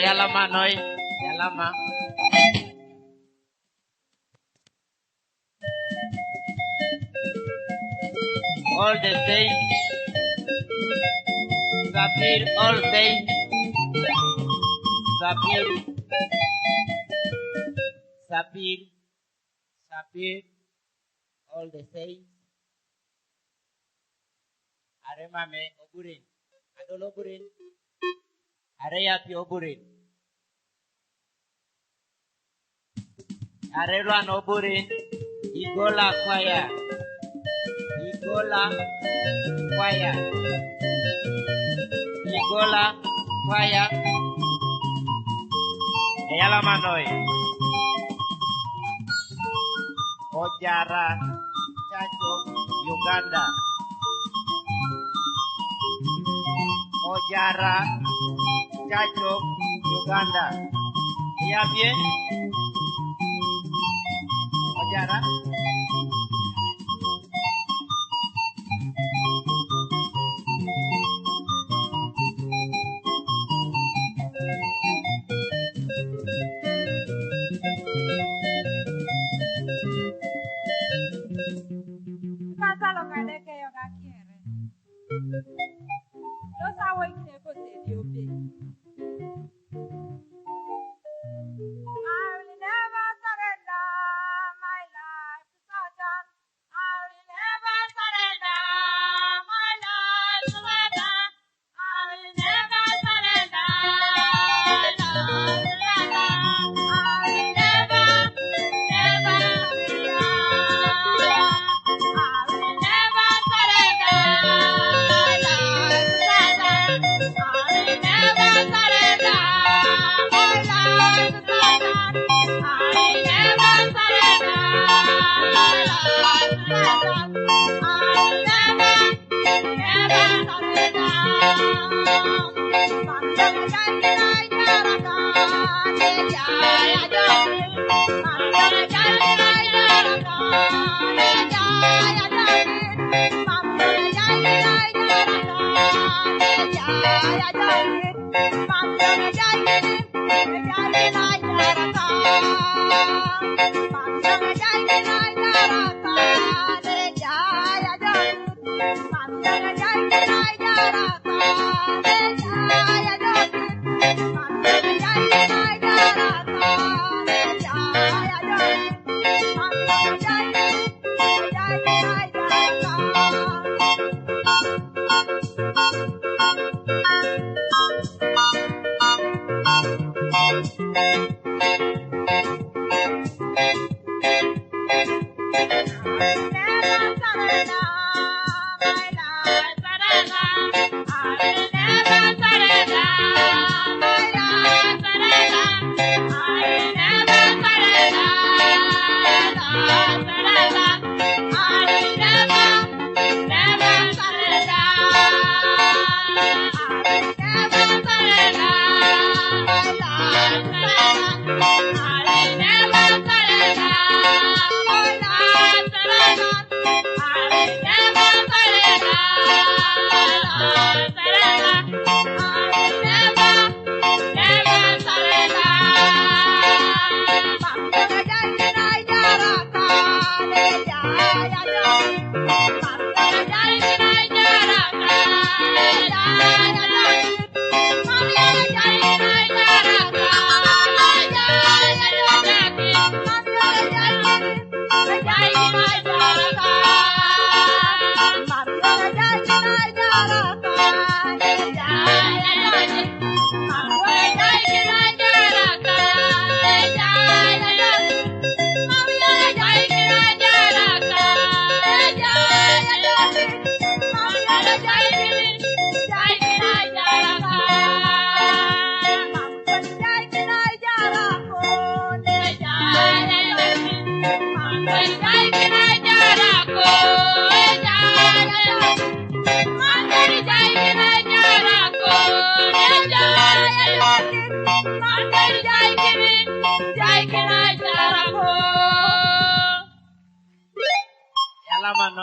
Yalama noi, yalama. All the days, Sapir all days, Sapir, Sapir, Sapir, all the days. Aremame oburin, adol oburin, areyapi oburin. Areruan oburin, Igola kwaya, Igola kwaya, Igola kwaya, Yalama noi, Ojara, Chacho, Uganda, Ojara, Chacho, Uganda. ¿Ya bien? Ojara. Pasa lo que yo quiero. Lo sabe que se puede Dios. I will never surrender my life to Satan. I will never surrender my life to Satan. I will never surrender my life to Satan. I will never, never surrender. I will never surrender my life to Satan. I will never surrender my life to Satan. I will never surrender my life to Satan. I will never surrender my life.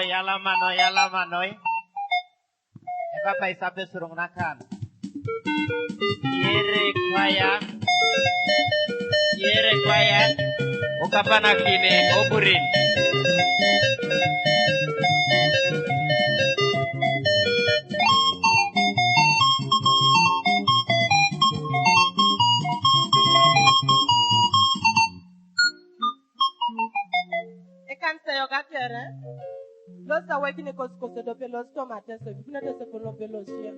yala manoi. Eka pa isabe surung nakan. Yere kwaya. Ukapana kine oburin. Los awaki ne kosko do pelos tomate so bina de se polo pelos ya.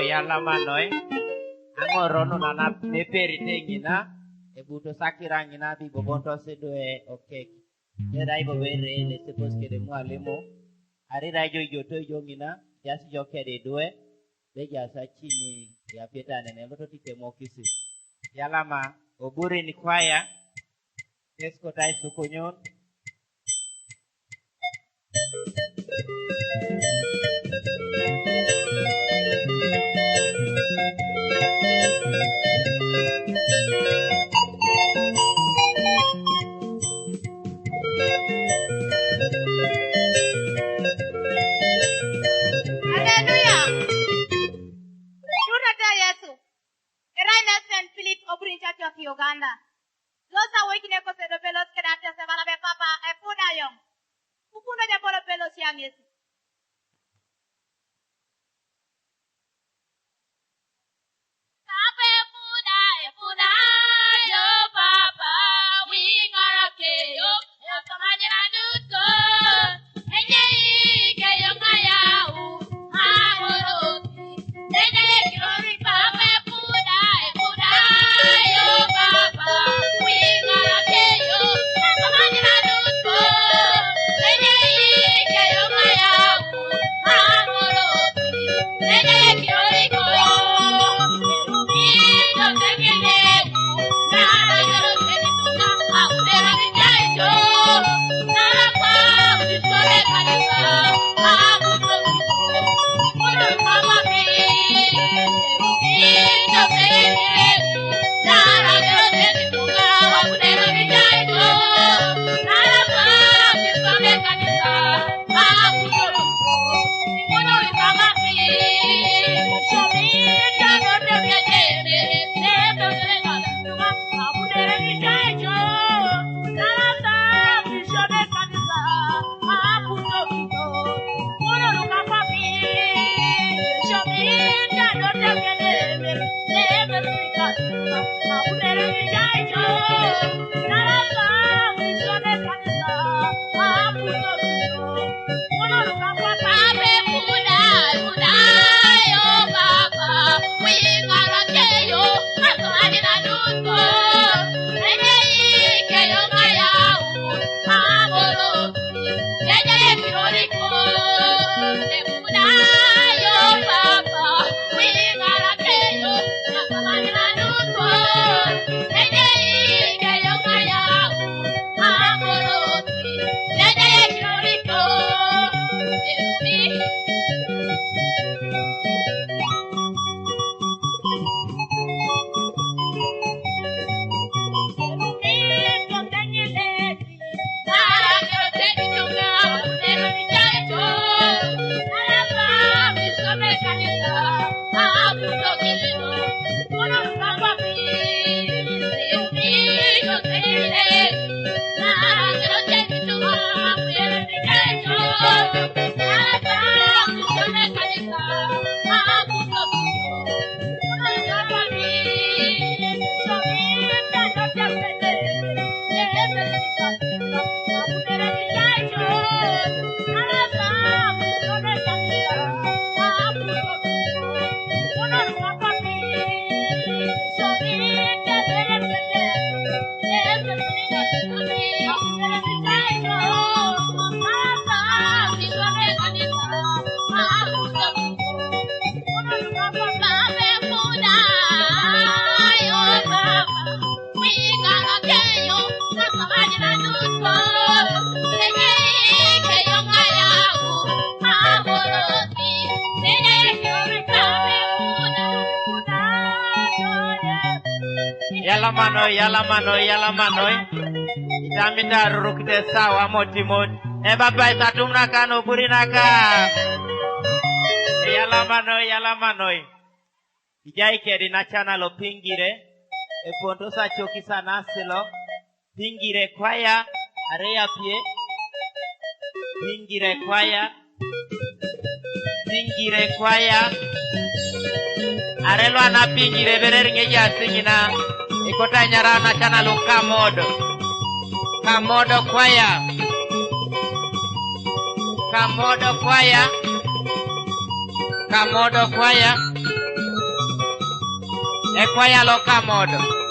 Yala manoi. Angorono nana neperi tengina. Ebuto sakirangina bi bobonto sedue okay. Nerai bobere le sepos kede mwalimu. Ari rajo yoto yongina. Jasi joke de due. Beja sa chini ya peta nene mboto titemo kisi yalama oburi ni kwaya kesko tai sukunyon Uganda. Los awekine ko se do pelos ke date se bala be papa e puda yong. Pupuno de polo pelos yang yes. Tape puda e puda yo papa we gonna kill you. Yo kamanya nuto. Enye ke yo kaya u amoro. Enye kirori pape puda e puda yo papa we gonna kill you. Yo kamanya nuto. Enye ke yo kaya u amoro. Enye kirori ko. Yalamanoi. Itamita rurukite sawa motimot. Baba itatumna kano burinaka. Yalamanoi. Ijai kedi na chana lo pingire. Ponto sa choki sa nasilo. Pingire kwaya. Area pie. Pingire kwaya. Arelo ana pingire berer ngeja singina. Ikota nyara na chana lo kamodo kwaya. Kwaya lo kamodo.